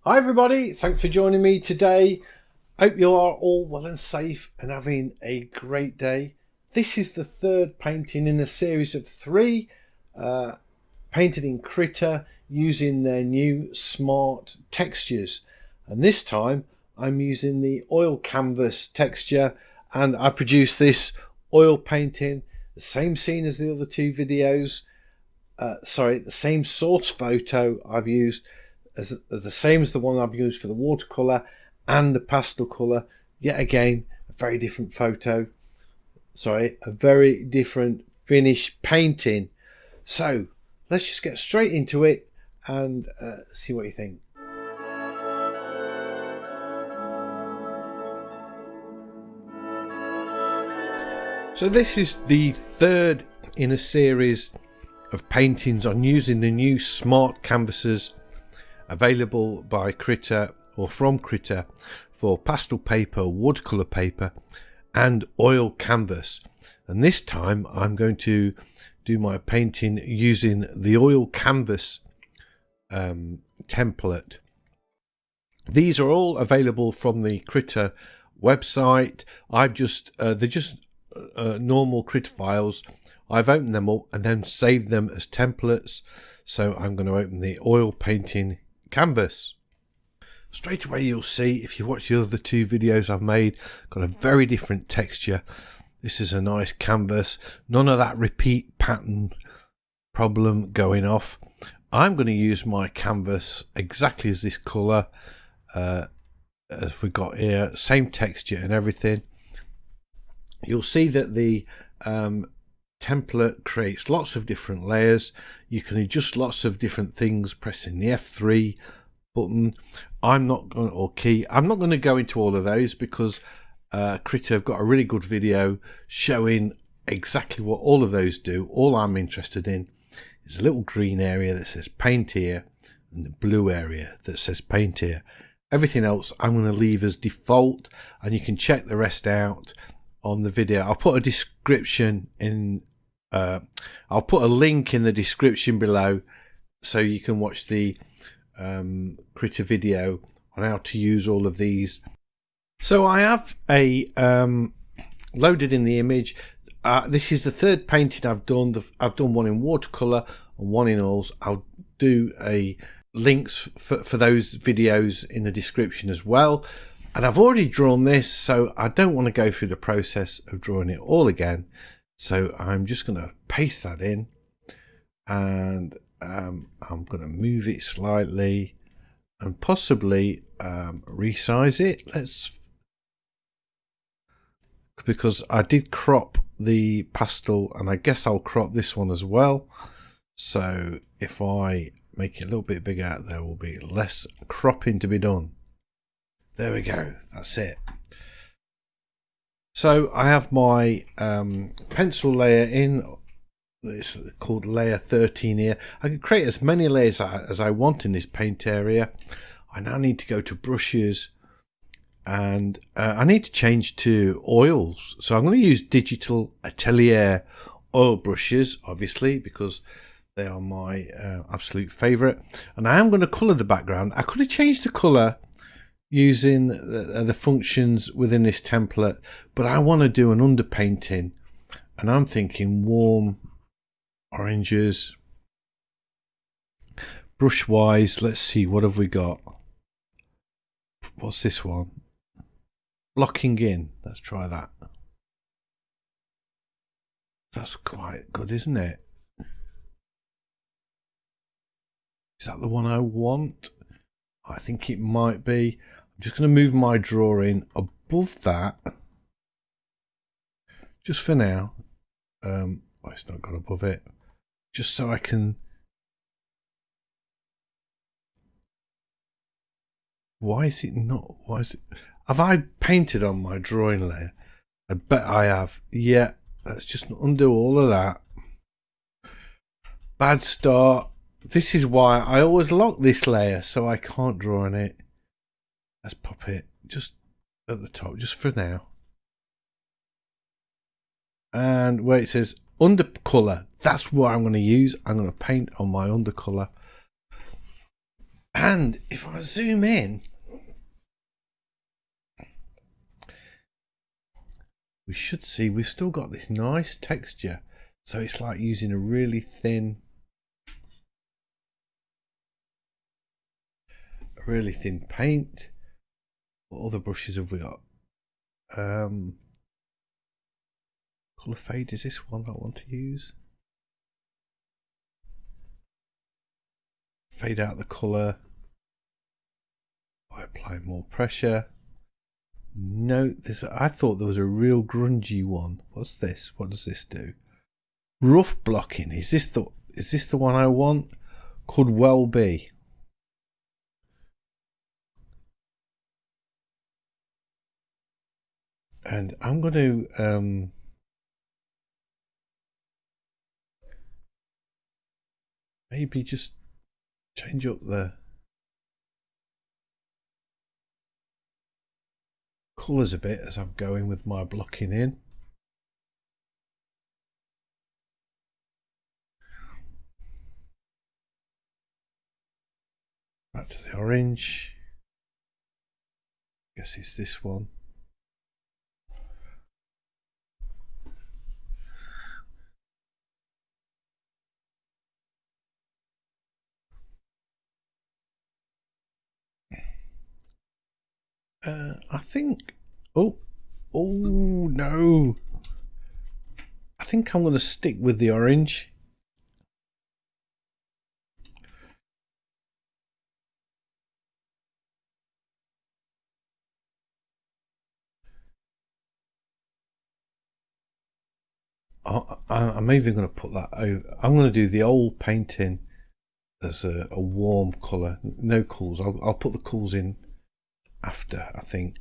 Hi everybody, thanks for joining me today. Hope you are all well and safe and having a great day. This is the third painting in a series of three painted in Krita using their new smart textures. And this time I'm using the oil canvas texture, and I produced this oil painting, the same scene as the other two videos. The same source photo I've used as the same as the one I've used for the watercolour and the pastel colour. Yet again, a very different photo. A very different finished painting. So let's just get straight into it and see what you think. So this is the third in a series of paintings on using the new smart canvases available by Krita or from Krita for pastel paper, watercolour paper and oil canvas. And this time I'm going to do my painting using the oil canvas template. These are all available from the Krita website. They're just normal Krita files. I've opened them up and then saved them as templates. So I'm going to open the oil painting canvas. Straight away you'll see, if you watch the other two videos I've made, got a very different texture. This is a nice canvas, none of that repeat pattern problem going off. I'm going to use my canvas exactly as this colour as we got here, same texture and everything. You'll see that the template creates lots of different layers. You can adjust lots of different things pressing the F3 button. I'm not going to go into all of those because Krita have got a really good video showing exactly what all of those do. All I'm interested in is a little green area that says paint here and the blue area that says paint here. Everything else I'm going to leave as default, and you can check the rest out on the video. I'll put a description in I'll put a link in the description below so you can watch the Krita video on how to use all of these. So I have a loaded in the image. This is the third painting I've done. I've done one in watercolour and one in oils. I'll do links for those videos in the description as well. And I've already drawn this, so I don't want to go through the process of drawing it all again. So I'm just going to paste that in, and I'm going to move it slightly and possibly resize it. Because I did crop the pastel, and I guess I'll crop this one as well. So if I make it a little bit bigger, there will be less cropping to be done. There we go, that's it. So I have my pencil layer in. It's called layer 13 here. I can create as many layers as I want in this paint area. I now need to go to brushes, and I need to change to oils. So I'm going to use Digital Atelier oil brushes, obviously, because they are my absolute favourite. And I am going to colour the background. I could have changed the colour using the functions within this template, but I want to do an underpainting, and I'm thinking warm oranges. Brush wise, let's see, what have we got? What's this one? Blocking in. Let's try that. That's quite good, isn't it? Is that the one I want? I think it might be. I'm just going to move my drawing above that, just for now. It's not got above it, just so I can. Why is it not? Why is it? Have I painted on my drawing layer? I bet I have. Yeah, let's just undo all of that. Bad start. This is why I always lock this layer, so I can't draw on it. Let's pop it just at the top, just for now. And where it says undercolour, that's what I'm going to use. I'm going to paint on my undercolour. And if I zoom in, we should see we've still got this nice texture. So it's like using a really thin paint. What other brushes have we got? Colour fade is this one I want to use. Fade out the colour by applying more pressure. No, I thought there was a real grungy one. What's this? What does this do? Rough blocking. Is this the one I want? Could well be. And I'm going to maybe just change up the colours a bit as I'm going with my blocking in. Back to the orange. Guess it's this one. I think, oh no, I think I'm going to stick with the orange. I'm even going to put that over. I'm going to do the old painting as a warm colour. No cools. I'll put the cools in after, I think.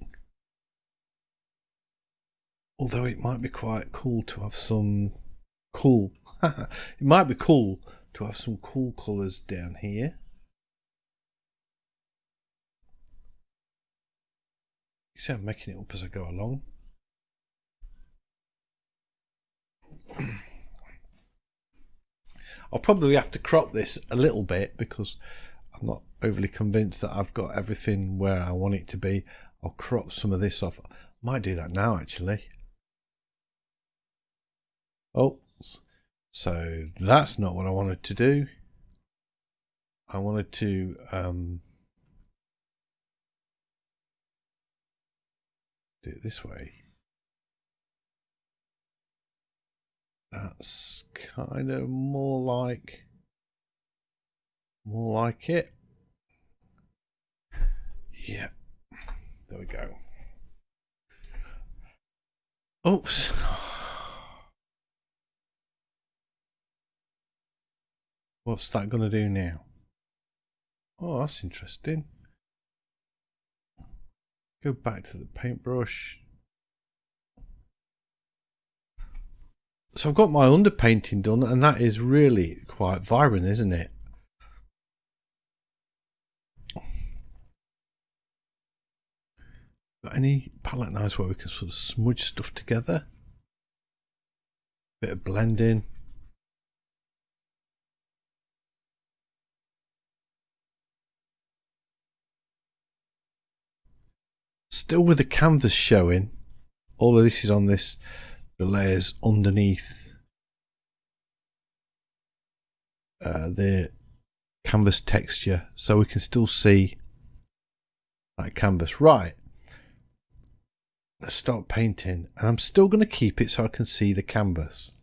Although it might be quite cool to have some cool. It might be cool to have some cool colours down here. You see, I'm making it up as I go along. I'll probably have to crop this a little bit because I'm not overly convinced that I've got everything where I want it to be. I'll crop some of this off. I might do that now actually. Oh, so that's not what I wanted to do. I wanted to do it this way. That's kind of more like it. Yeah, there we go. Oops. What's that going to do now? Oh, that's interesting. Go back to the paintbrush. So I've got my underpainting done, and that is really quite vibrant, isn't it? Got any palette knives where we can sort of smudge stuff together? Bit of blending. Still with the canvas showing. All of this is on the layers underneath the canvas texture, so we can still see that canvas. Right, let's start painting, and I'm still going to keep it so I can see the canvas.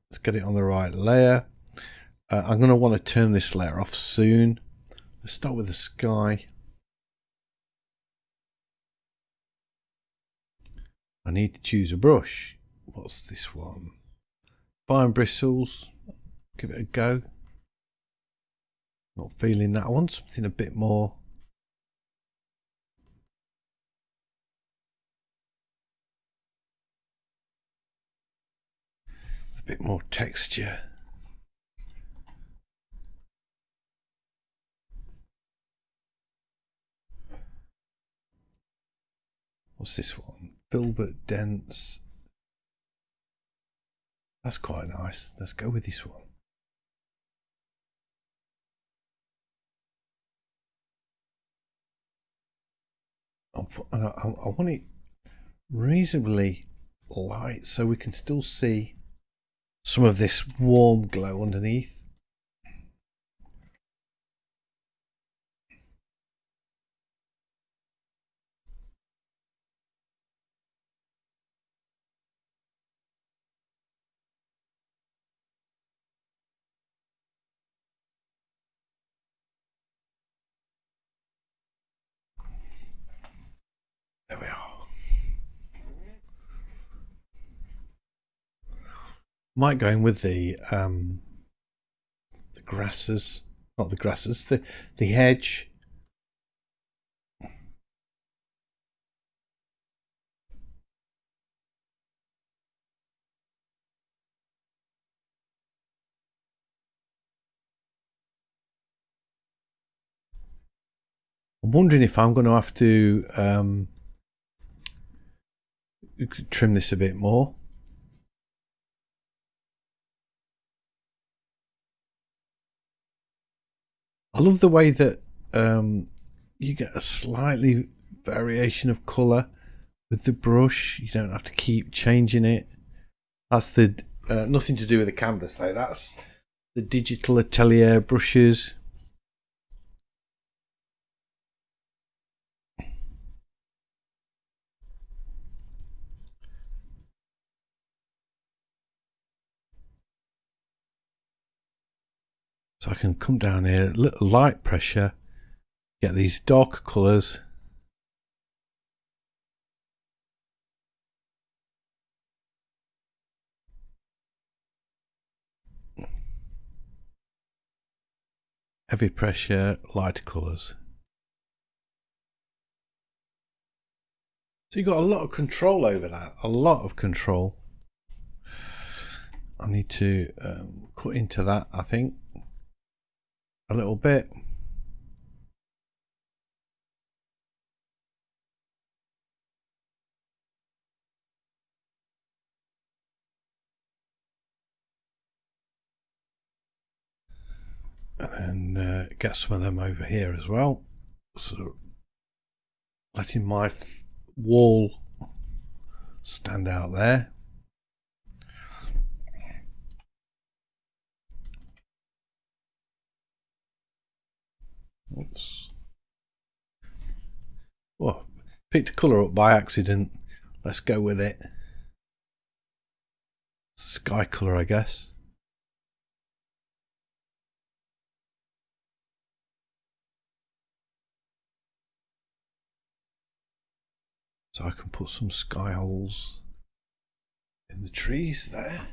Let's get it on the right layer. I'm going to want to turn this layer off soon. Let's start with the sky. I need to choose a brush. What's this one? Fine bristles. Give it a go. Not feeling that one. Something a bit more. A bit more texture. What's this one? Filbert dense. That's quite nice. Let's go with this one. I want it reasonably light so we can still see some of this warm glow underneath. There we are. Might go in with the grasses, not the grasses, the hedge. I'm wondering if I'm going to have to trim this a bit more. I love the way that you get a slightly variation of colour with the brush. You don't have to keep changing it. That's the nothing to do with the canvas though. That's the Digital Atelier brushes. So I can come down here, little light pressure, get these dark colours. Heavy pressure, lighter colours. So you've got a lot of control over that, a lot of control. I need to cut into that, I think, a little bit. And then get some of them over here as well. So letting my wall stand out there. Oops. Oh, picked a colour up by accident. Let's go with it. Sky colour, I guess. So I can put some sky holes in the trees there.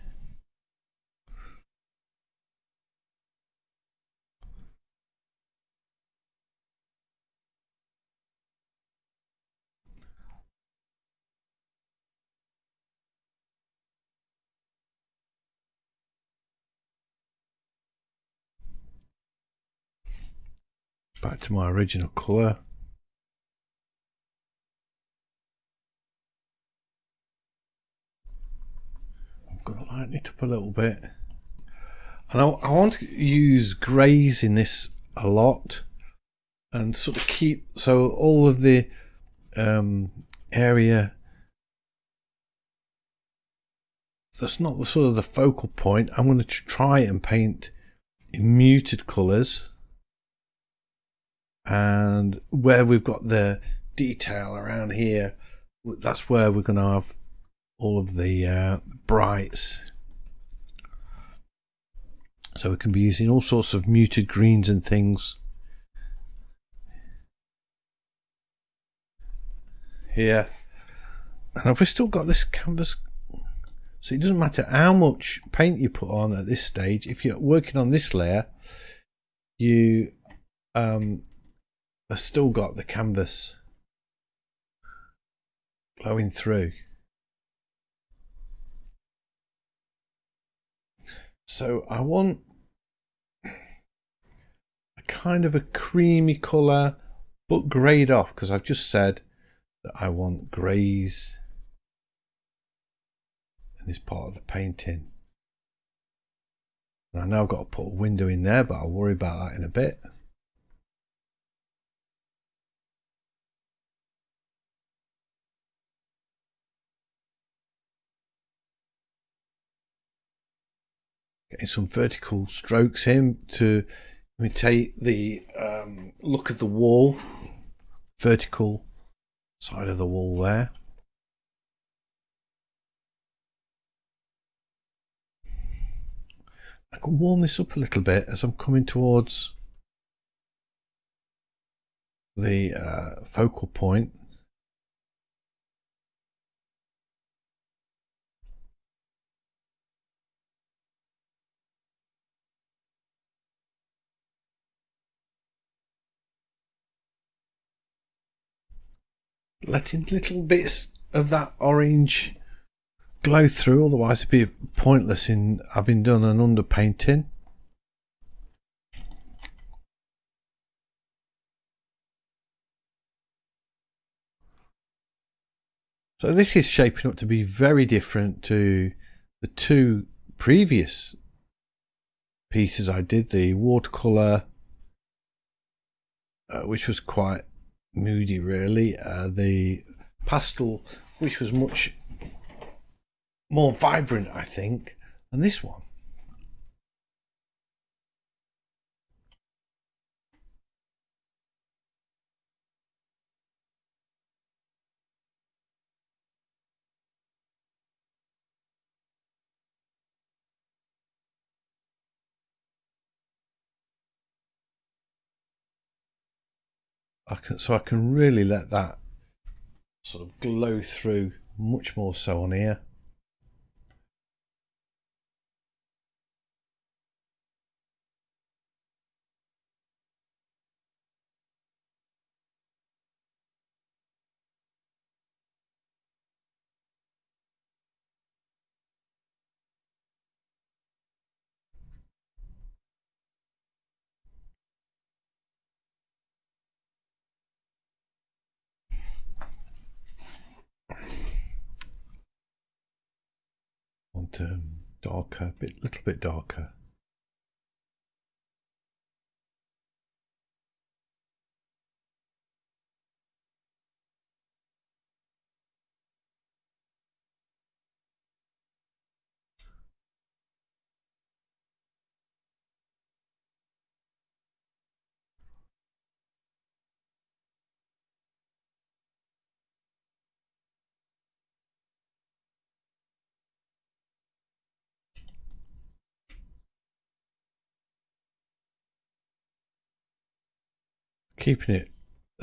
Back to my original colour. I'm going to lighten it up a little bit. And I want to use greys in this a lot and sort of keep, so all of the area that's not the sort of the focal point, I'm going to try and paint in muted colours. And where we've got the detail around here, that's where we're going to have all of the brights. So we can be using all sorts of muted greens and things here. And have we still got this canvas? So it doesn't matter how much paint you put on at this stage. If you're working on this layer, you have still got the canvas glowing through. So I want a kind of a creamy colour, but greyed off, because I've just said that I want greys in this part of the painting. And I know I've got to put a window in there, but I'll worry about that in a bit. Getting some vertical strokes in to imitate the look of the wall, vertical side of the wall there. I can warm this up a little bit as I'm coming towards the focal point. Letting little bits of that orange glow through, otherwise it'd be pointless in having done an underpainting. So this is shaping up to be very different to the two previous pieces I did, the watercolour, which was quite moody really, the pastel, which was much more vibrant I think, and this one. I can really let that sort of glow through much more so on here. Want darker, little bit darker. Keeping it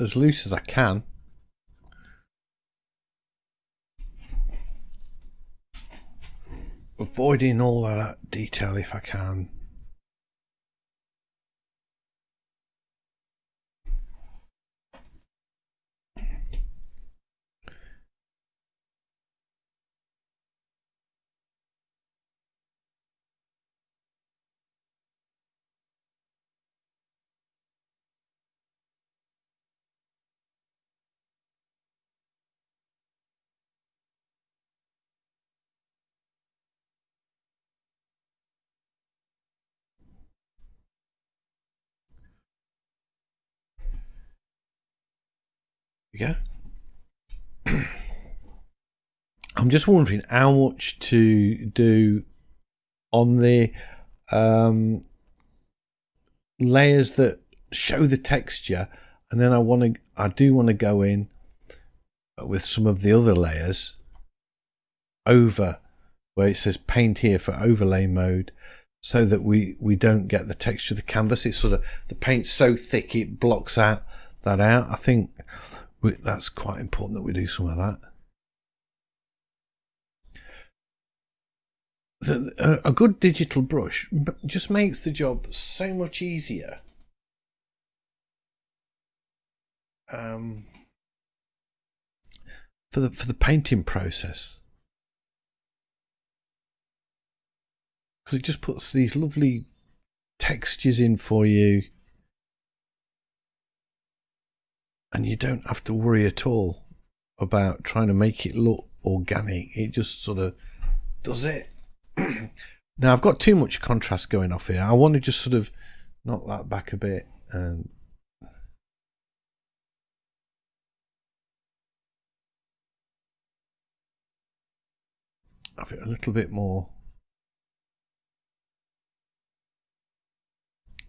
as loose as I can. Avoiding all of that detail if I can. Yeah. I'm just wondering how much to do on the layers that show the texture, and then I do want to go in with some of the other layers over where it says paint here for overlay mode, so that we don't get the texture of the canvas. It's sort of, the paint's so thick it blocks that out. I think that's quite important that we do some of that. A good digital brush just makes the job so much easier. For the painting process, because it just puts these lovely textures in for you, and you don't have to worry at all about trying to make it look organic. It just sort of does it. Now I've got too much contrast going off here. I want to just sort of knock that back a bit and have it a little bit more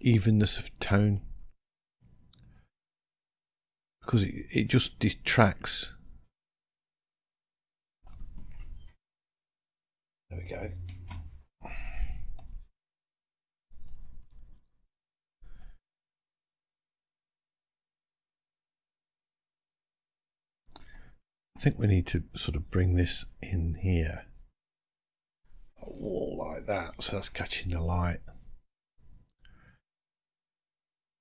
evenness of tone, because it just detracts. There we go. I think we need to sort of bring this in here. A wall like that, so that's catching the light.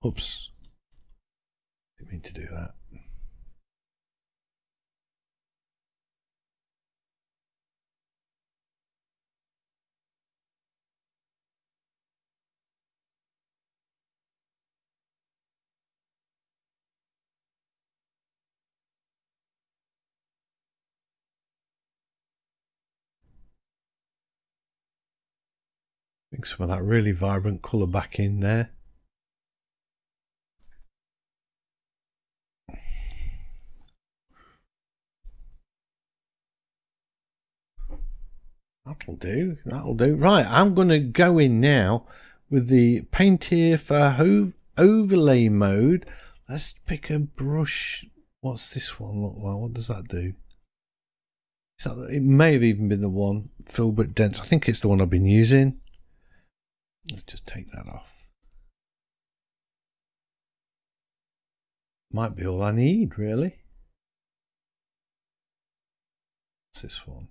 Oops. Didn't mean to do that. Bring some of that really vibrant colour back in there. That'll do, that'll do. Right, I'm going to go in now with the paint here for overlay mode. Let's pick a brush. What's this one look like? What does that do? It may have even been the one, Filbert Dense. I think it's the one I've been using. Let's just take that off. Might be all I need, really. What's this one?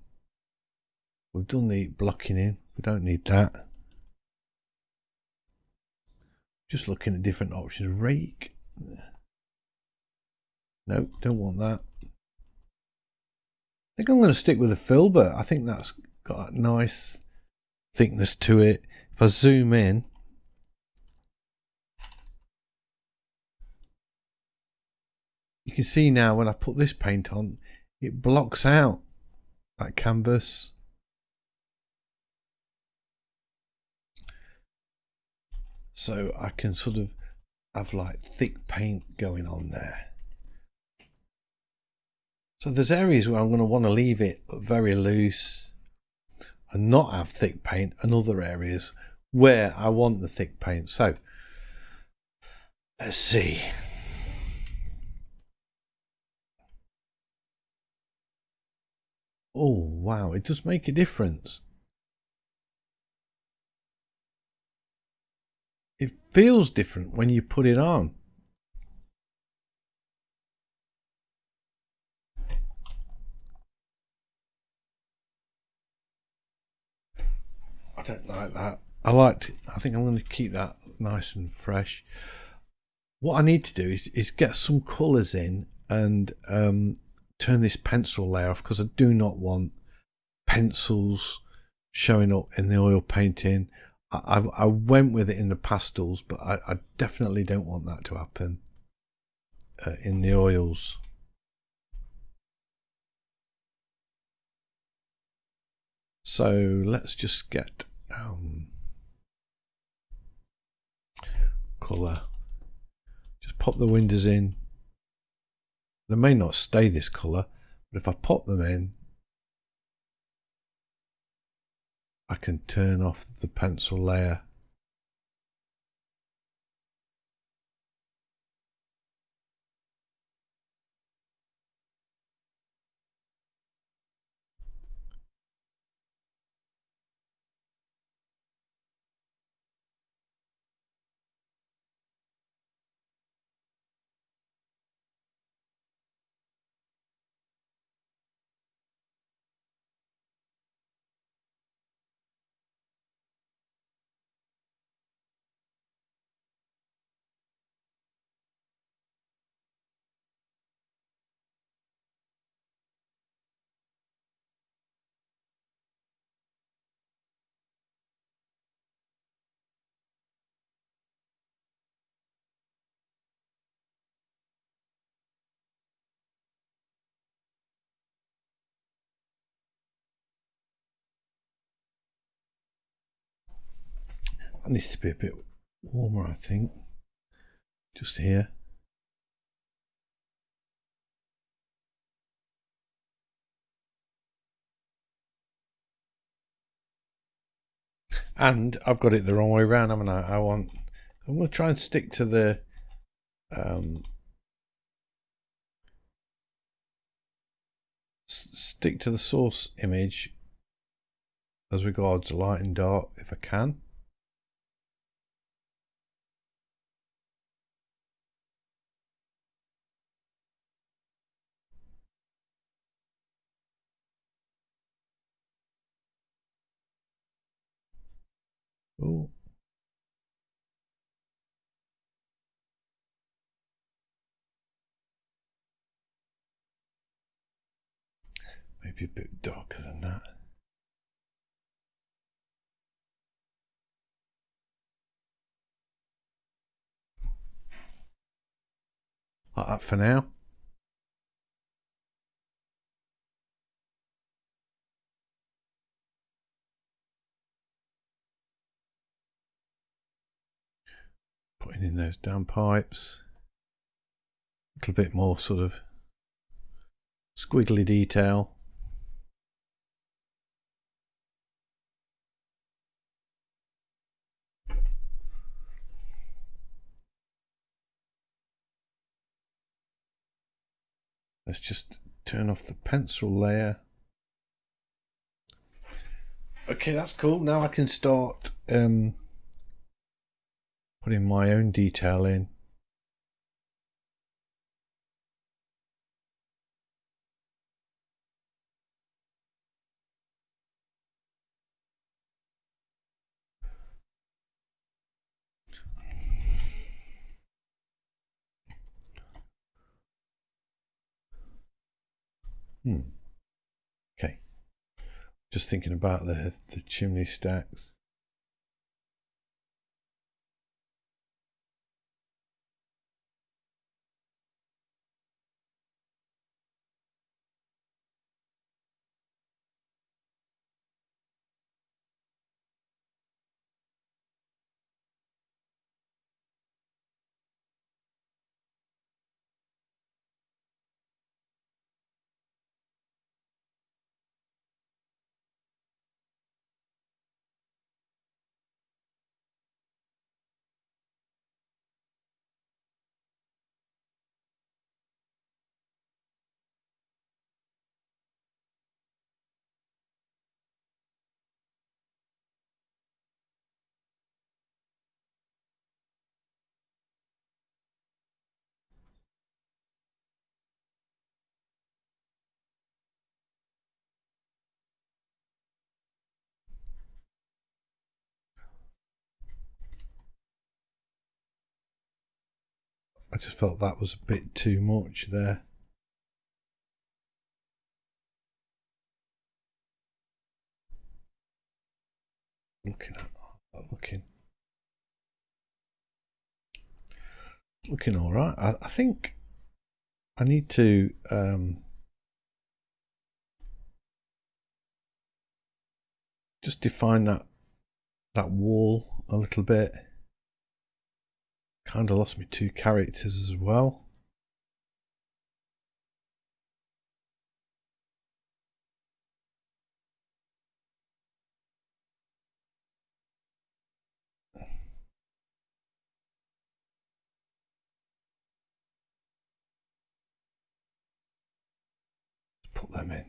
We've done the blocking in. We don't need that. Just looking at different options. Rake. No, don't want that. I think I'm going to stick with the Filbert. I think that's got a nice thickness to it. If I zoom in, you can see now when I put this paint on, it blocks out that canvas. So I can sort of have like thick paint going on there. So there's areas where I'm going to want to leave it very loose and not have thick paint, and other areas where I want the thick paint. So let's see. Oh wow, it does make a difference. It feels different when you put it on. I don't like that. I think I'm going to keep that nice and fresh. What I need to do is get some colours in and turn this pencil layer off, because I do not want pencils showing up in the oil painting. I went with it in the pastels, but I definitely don't want that to happen in the oils. So let's just get colour. Just pop the windows in. They may not stay this colour, but if I pop them in, I can turn off the pencil layer. It needs to be a bit warmer, I think. Just here. And I've got it the wrong way around, haven't I? I want I'm going to try and stick to the source image as regards light and dark if I can. Oh. Maybe a bit darker than that. Like that for now. Putting in those down pipes. A little bit more sort of squiggly detail. Let's just turn off the pencil layer. Okay, that's cool. Now I can start putting my own detail in. Okay. Just thinking about the chimney stacks. I just felt that was a bit too much there. Looking all right. I think I need to just define that wall a little bit. Kind of lost me two characters as well. Put them in.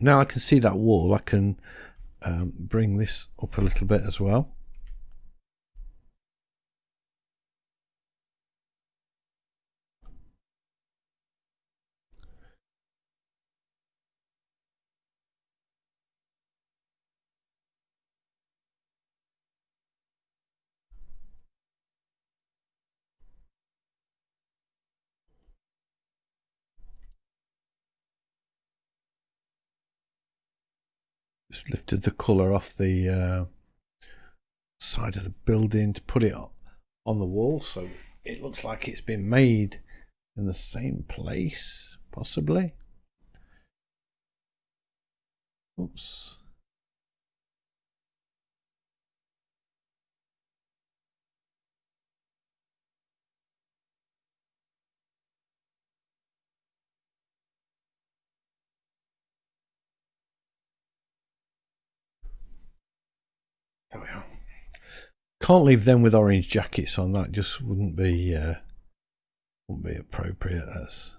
Now I can see that wall. I can bring this up a little bit as well. Just lifted the colour off the side of the building to put it on the wall, so it looks like it's been made in the same place, possibly. Oops. There we are. Can't leave them with orange jackets on. That just wouldn't be appropriate. That's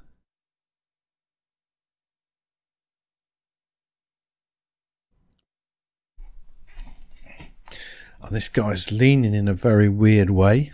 and this guy's leaning in a very weird way.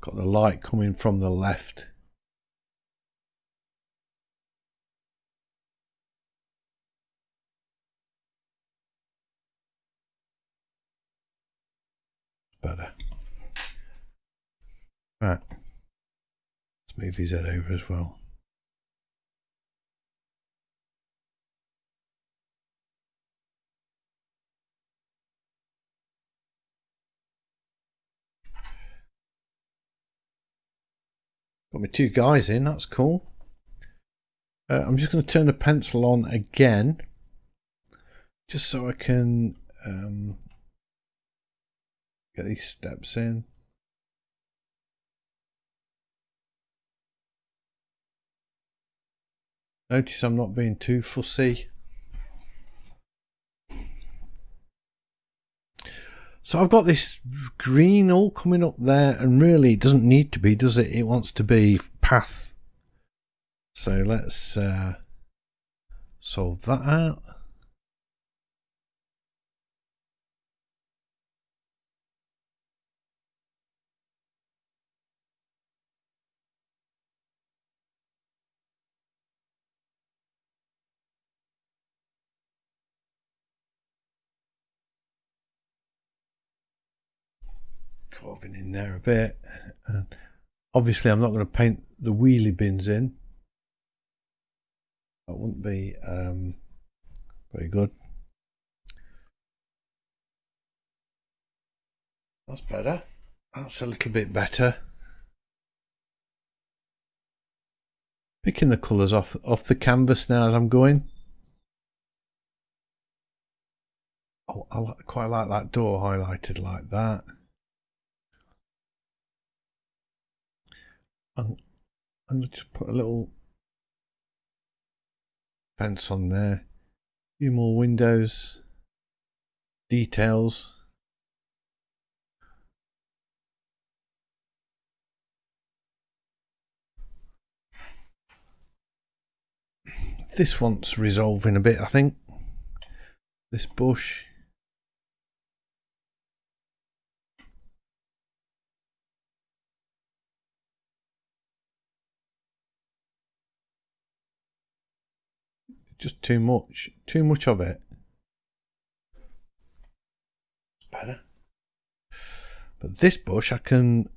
Got the light coming from the left. Better. Right. Let's move his head over as well. Got my two guys in, that's cool. I'm just going to turn the pencil on again, just so I can get these steps in. Notice I'm not being too fussy. So I've got this green all coming up there, and really it doesn't need to be, does it? It wants to be path. So let's solve that out. Carving in there a bit. Obviously I'm not going to paint the wheelie bins in. That wouldn't be very good. That's better. That's a little bit better. Picking the colours off the canvas now as I'm going. Oh, I quite like that door highlighted like that. And just put a little fence on there. A few more windows. Details. This wants resolving a bit, I think. This bush. Just too much of it. Better. But this bush I can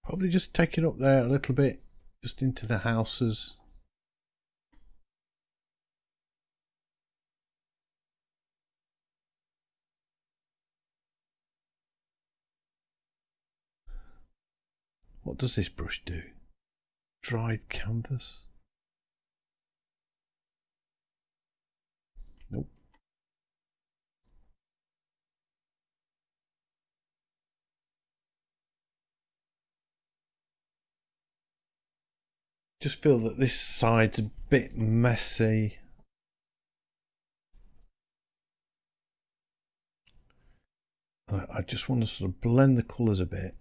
probably just take it up there a little bit, just into the houses. What does this brush do? Dried canvas? Nope. Just feel that this side's a bit messy. I just want to sort of blend the colours a bit.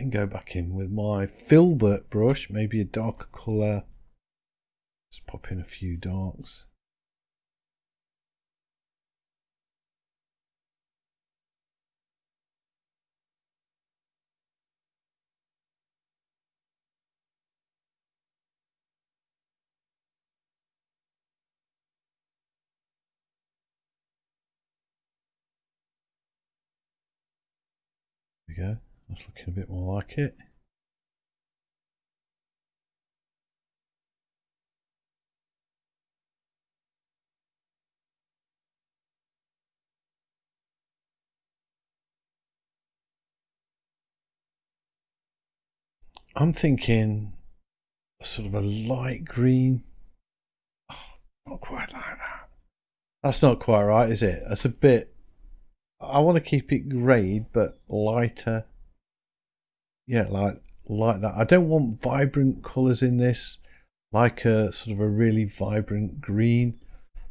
Then go back in with my filbert brush, maybe a darker colour. Just pop in a few darks. There we go. That's looking a bit more like it. I'm thinking sort of a light green. Oh, not quite like that. That's not quite right, is it? That's a bit. I want to keep it greyed, but lighter. Yeah, like that. I don't want vibrant colours in this, like a sort of a really vibrant green.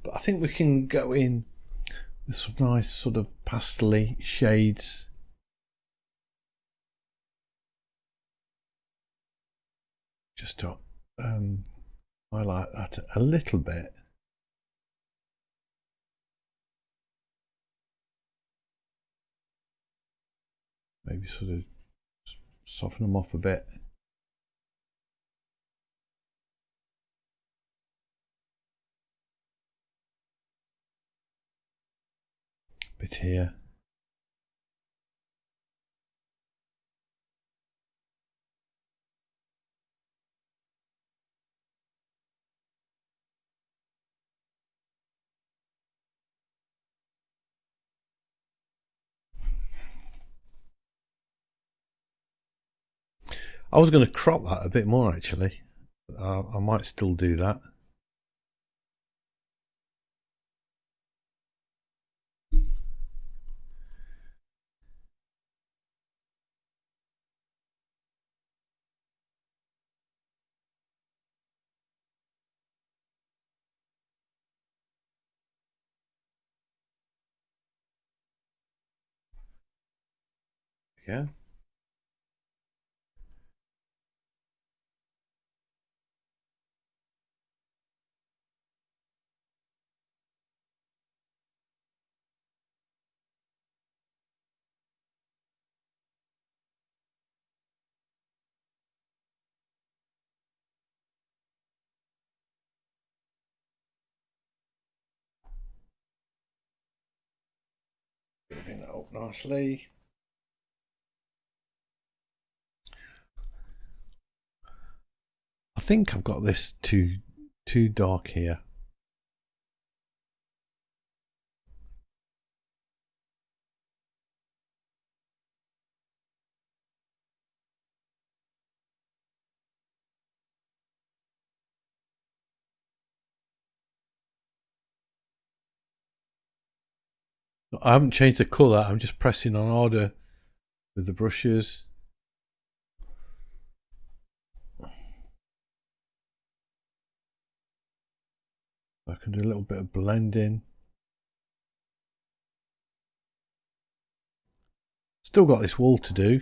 But I think we can go in with some nice sort of pastel-y shades. Just to highlight that a little bit. Maybe sort of soften them off a bit. Bit here. I was going to crop that a bit more actually. I might still do that. Yeah. Bring that up nicely. I think I've got this too dark here. I haven't changed the colour, I'm just pressing on order with the brushes. I can do a little bit of blending. Still got this wall to do.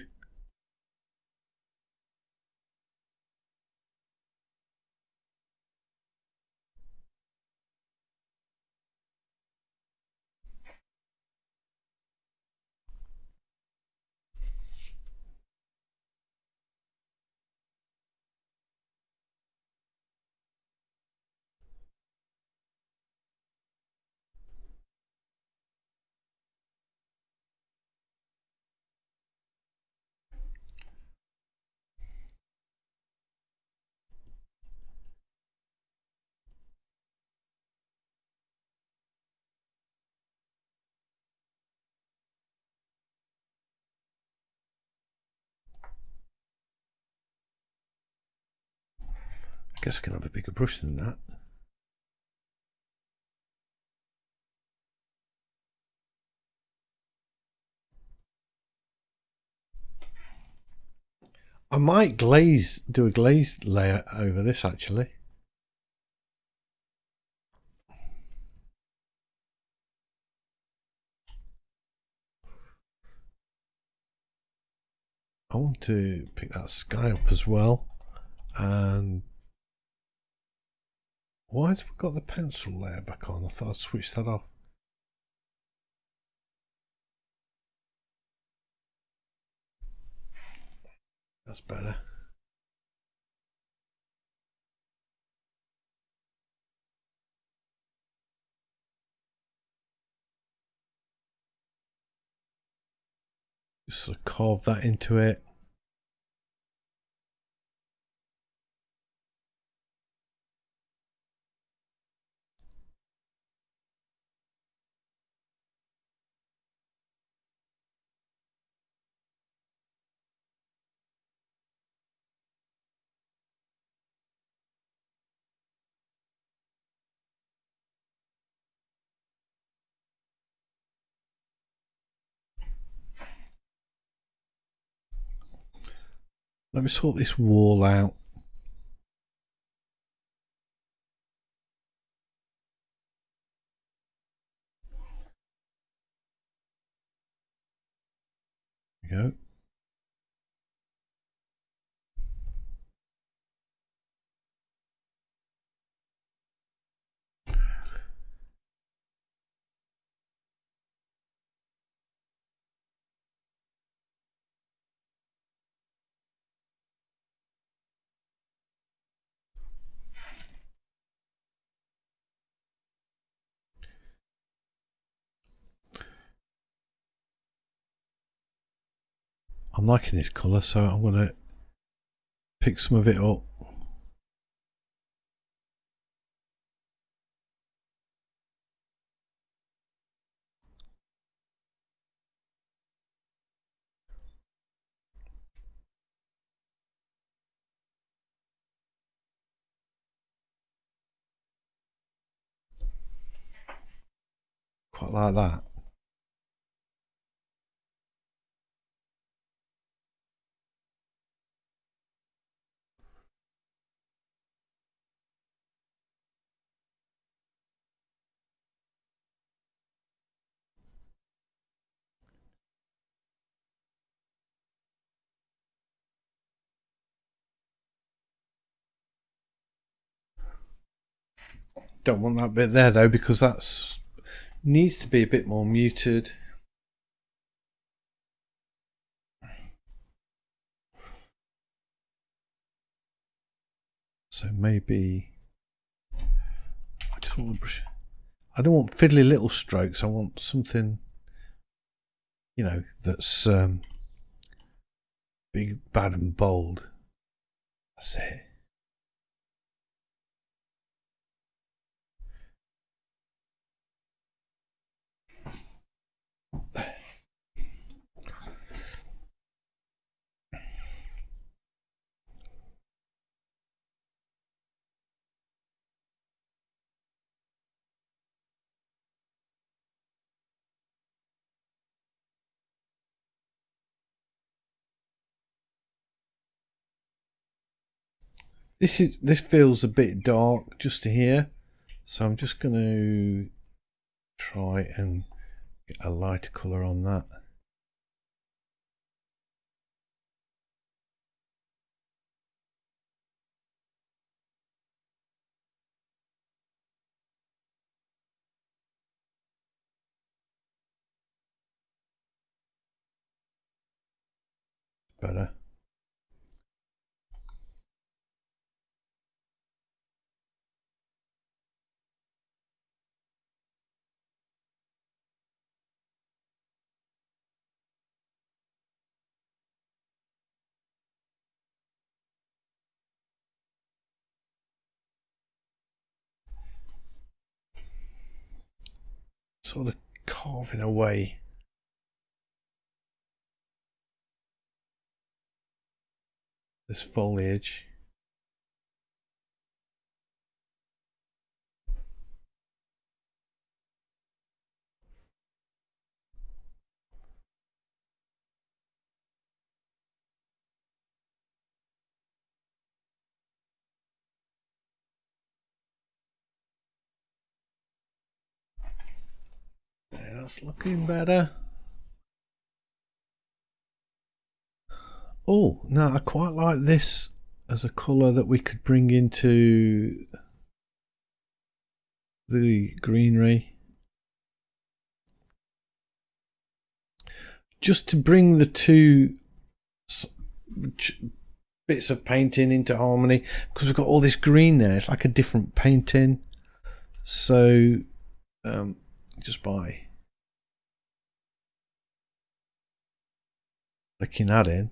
I guess I can have a bigger brush than that. I might do a glazed layer over this actually. I want to pick that sky up as well. And why has we got the pencil layer back on? I thought I'd switch that off. That's better. Just sort of carve that into it. Let me sort this wall out. There we go. I'm liking this colour, so I'm going to pick some of it up. Quite like that. Don't want that bit there though, because that's needs to be a bit more muted. So maybe I just want to brush. I don't want fiddly little strokes. I want something, you know, that's big, bad, and bold. That's it. This feels a bit dark just to here, so I'm just going to try and get a lighter colour on that. Better. Sort of carving away. This foliage. That's looking better. Oh, no, I quite like this as a colour that we could bring into the greenery. Just to bring the two bits of painting into harmony, because we've got all this green there. It's like a different painting. So just by flicking that in,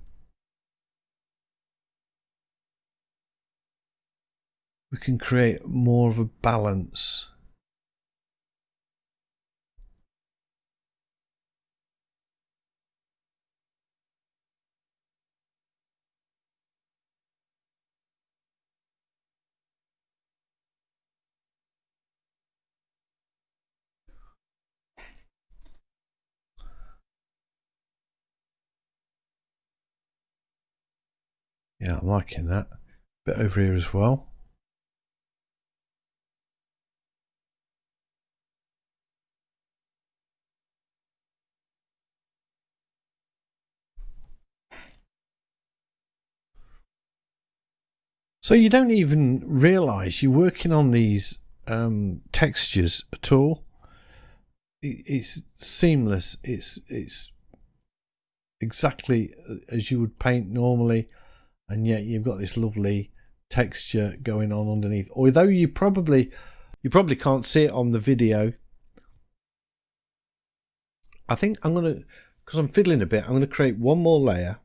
we can create more of a balance. Yeah, I'm liking that. Bit over here as well. So you don't even realise you're working on these textures at all. It's seamless. It's exactly as you would paint normally, and yet you've got this lovely texture going on underneath. Although you probably can't see it on the video. I think I'm gonna, because I'm fiddling a bit, I'm gonna create one more layer.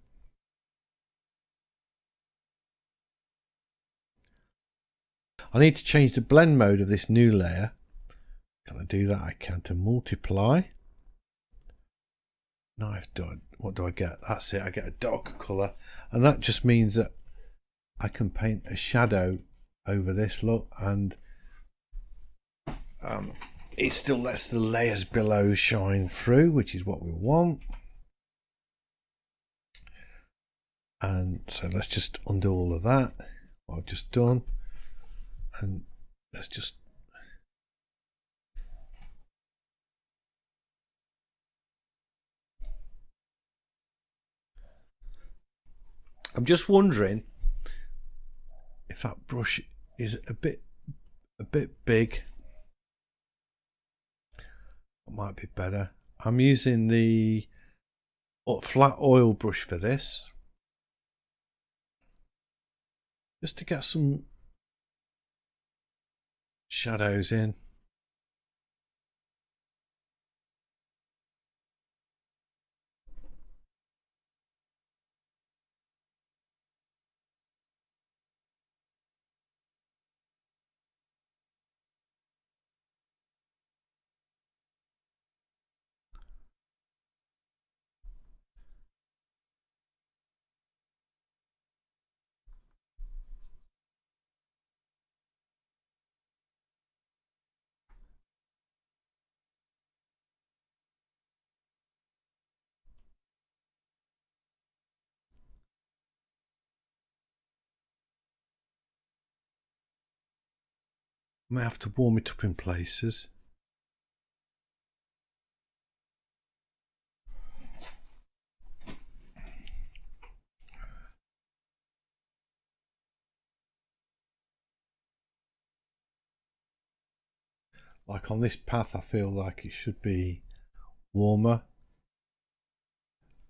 I need to change the blend mode of this new layer. Can I do that? I can, to multiply. Now I've done, what do I get? That's it, I get a darker colour, and that just means that I can paint a shadow over this, look, and it still lets the layers below shine through, which is what we want. And so let's just undo all of that, what I've just done, and let's just I'm just wondering if that brush is a bit big. It might be better. I'm using the flat oil brush for this, just to get some shadows in. I may have to warm it up in places. Like on this path, I feel like it should be warmer,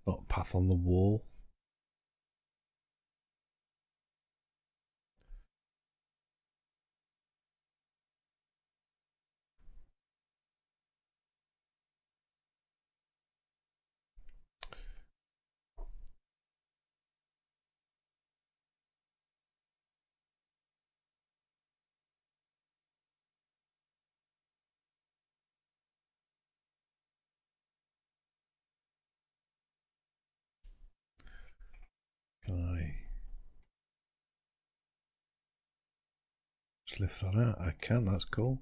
not path on the wall. Can I just lift that out? I can, that's cool.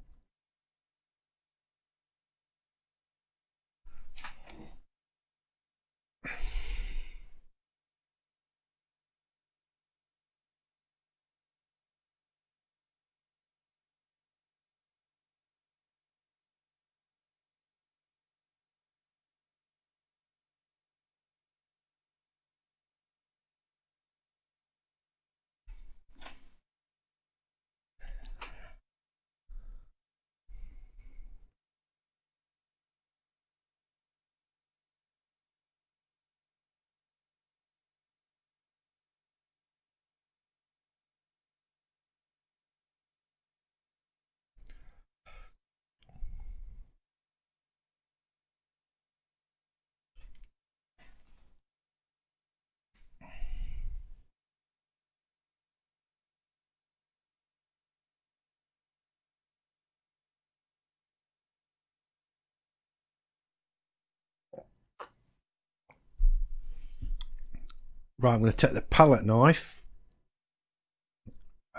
Right, I'm going to take the palette knife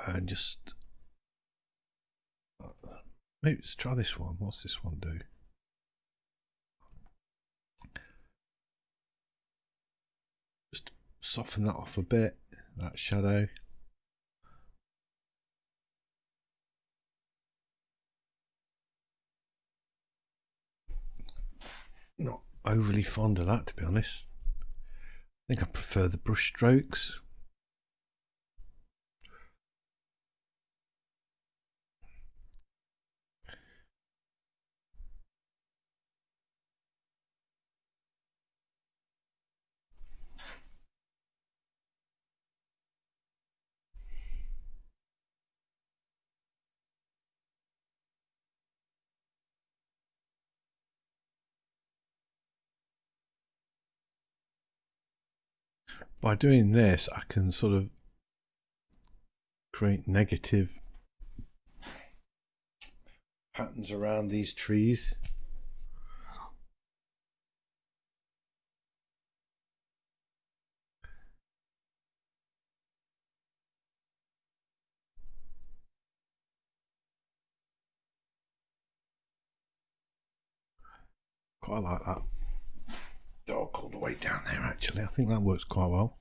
and just maybe let's try this one. What's this one do? Just soften that off a bit, that shadow. Not overly fond of that, to be honest. I think I prefer the brush strokes. By doing this, I can sort of create negative patterns around these trees. Quite like that dark all the way down there, actually. I think that works quite well.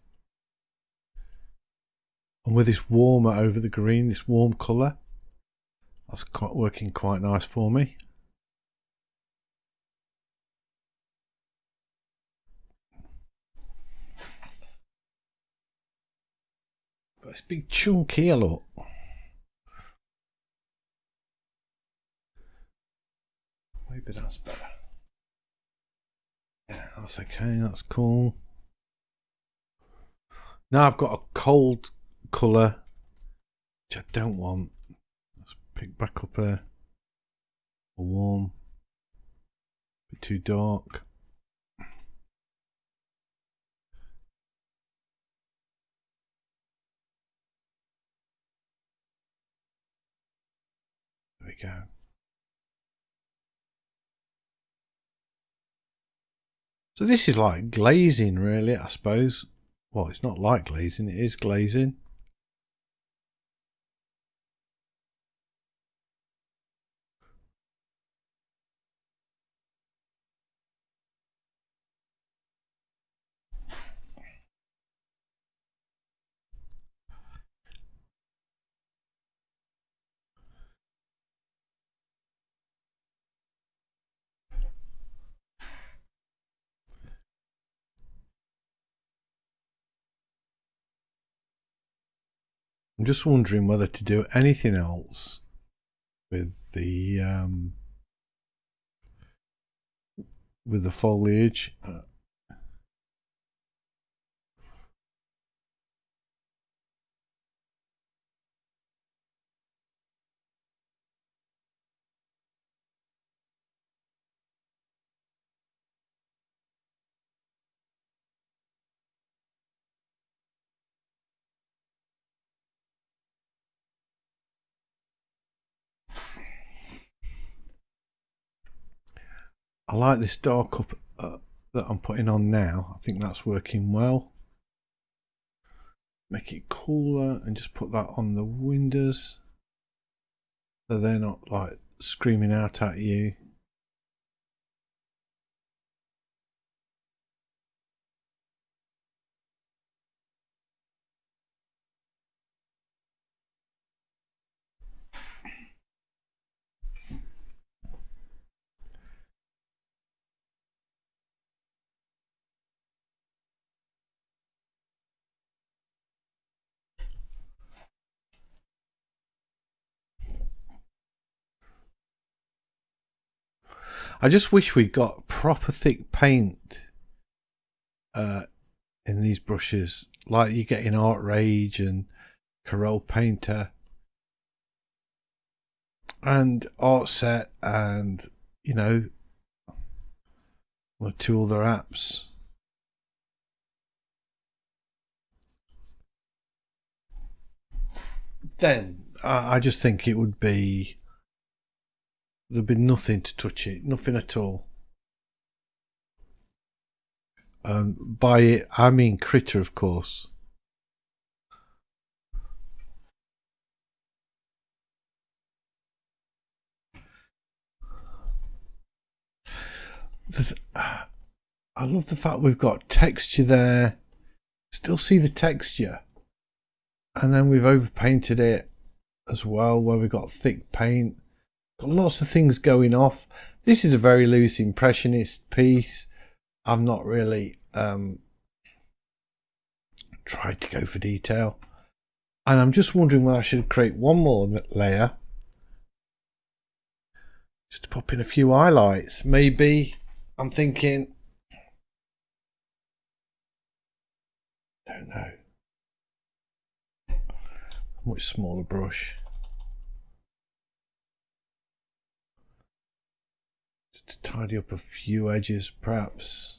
And with this warmer over the green, this warm colour, that's working quite nice for me. Got this big chunk here, look. Maybe that's better. Yeah, that's okay, that's cool. Now I've got a cold colour, which I don't want. Let's pick back up a warm, a bit too dark. There we go. So this is like glazing, really, I suppose. Well, it's not like glazing, it is glazing. I'm just wondering whether to do anything else with the foliage. I like this dark up that I'm putting on now. I think that's working well. Make it cooler and just put that on the windows so they're not like screaming out at you. I just wish we'd got proper thick paint in these brushes, like you get in Artrage and Corel Painter and Art Set, and you know, one or two other apps. Then I just think it would be, there'd be nothing to touch it, nothing at all. By it, I mean Krita, of course. I love the fact we've got texture there. Still see the texture. And then we've overpainted it as well, where we've got thick paint. Got lots of things going off. This is a very loose impressionist piece. I've not really tried to go for detail. And I'm just wondering whether I should create one more layer. Just to pop in a few highlights. Maybe, I'm thinking, don't know. A much smaller brush. Just to tidy up a few edges, perhaps.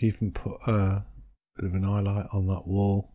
Even put a bit of an highlight on that wall.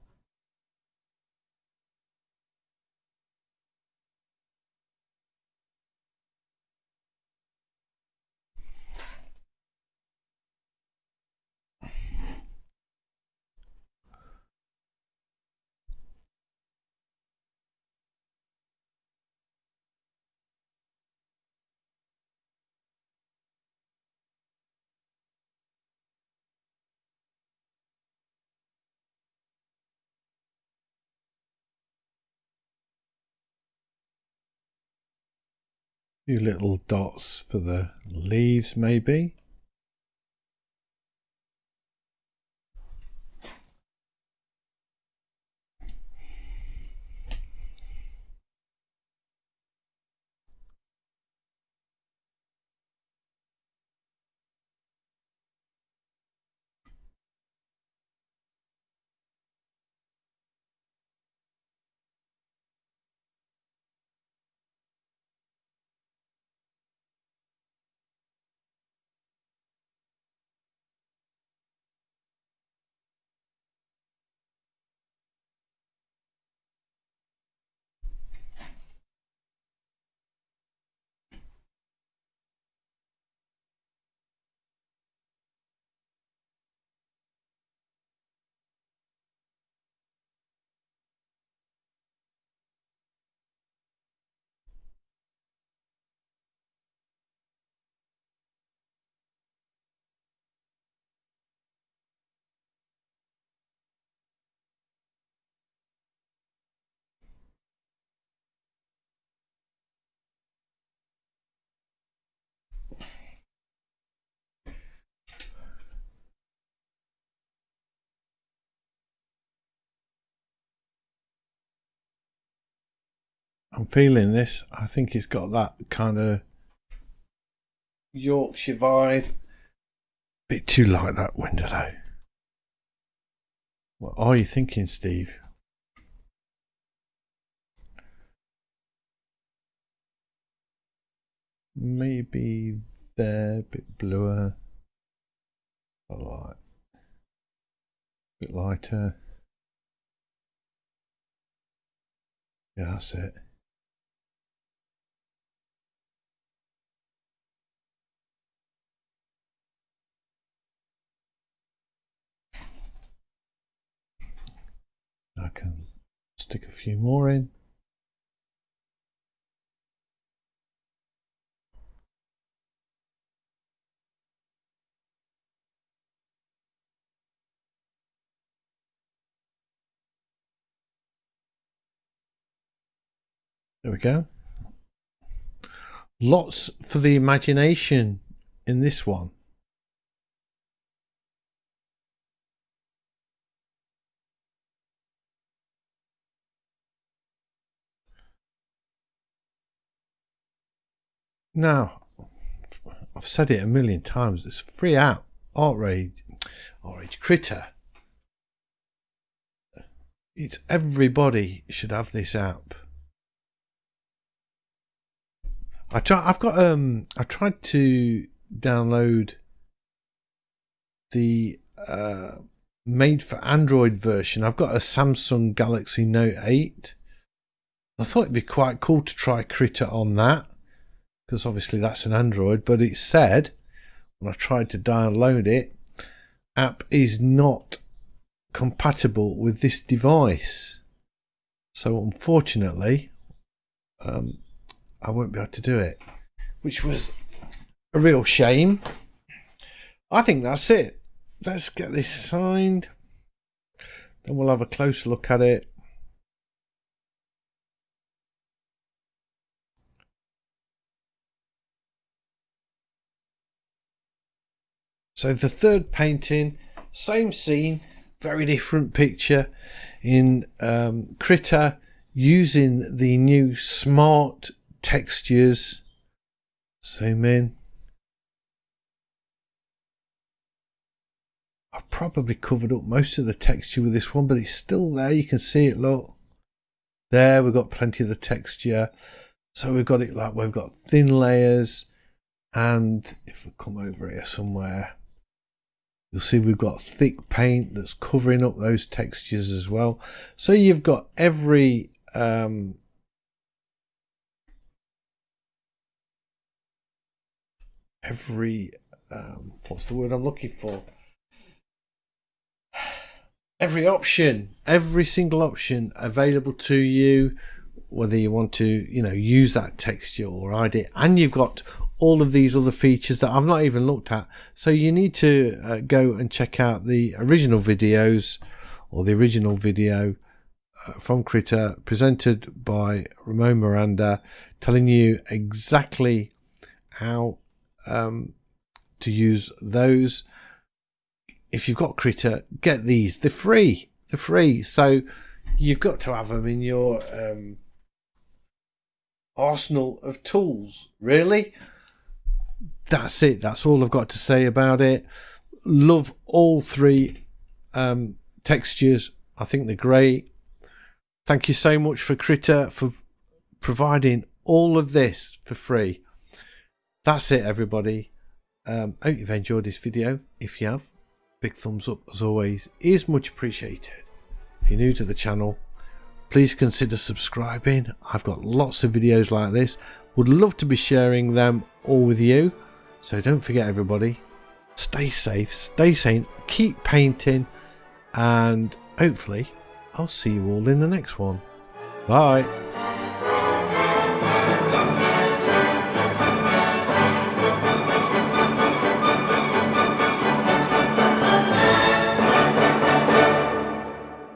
Few little dots for the leaves, maybe. I'm feeling this. I think it's got that kind of Yorkshire vibe. Bit too light, that window though. What are you thinking, Steve? Maybe there, a bit bluer. A light. Bit lighter. Yeah, that's it. I can stick a few more in. There we go. Lots for the imagination in this one. Now, I've said it a million times, it's a free app. Artrage, Krita. It's everybody should have this app. I tried to download the made for Android version. I've got a Samsung Galaxy Note 8. I thought it'd be quite cool to try Krita on that, because obviously that's an Android, but it said when I tried to download it, app is not compatible with this device. So unfortunately, I won't be able to do it, which was a real shame. I think that's it. Let's get this signed, then we'll have a closer look at it. So the third painting, same scene, very different picture in Krita, using the new smart textures. Zoom in. I've probably covered up most of the texture with this one, but it's still there. You can see it, look. There, we've got plenty of the texture. So we've got it like we've got thin layers, and if we come over here somewhere, you'll see we've got thick paint that's covering up those textures as well. So you've got every what's the word I'm looking for? Every option, every single option available to you, whether you want to, use that texture or hide it. And you've got all of these other features that I've not even looked at. So you need to go and check out the original videos, or the original video from Krita, presented by Ramon Miranda, telling you exactly how to use those. If you've got Krita, get these. They're free. They're free. So you've got to have them in your arsenal of tools, really. That's it. That's all I've got to say about it. Love all three textures. I think they're great. Thank you so much for Krita for providing all of this for free. That's it, everybody. Hope you've enjoyed this video. If you have, big thumbs up as always is much appreciated. If you're new to the channel, please consider subscribing. I've got lots of videos like this. Would love to be sharing them all with you. So don't forget, everybody, stay safe, stay sane, keep painting, and hopefully I'll see you all in the next one. Bye.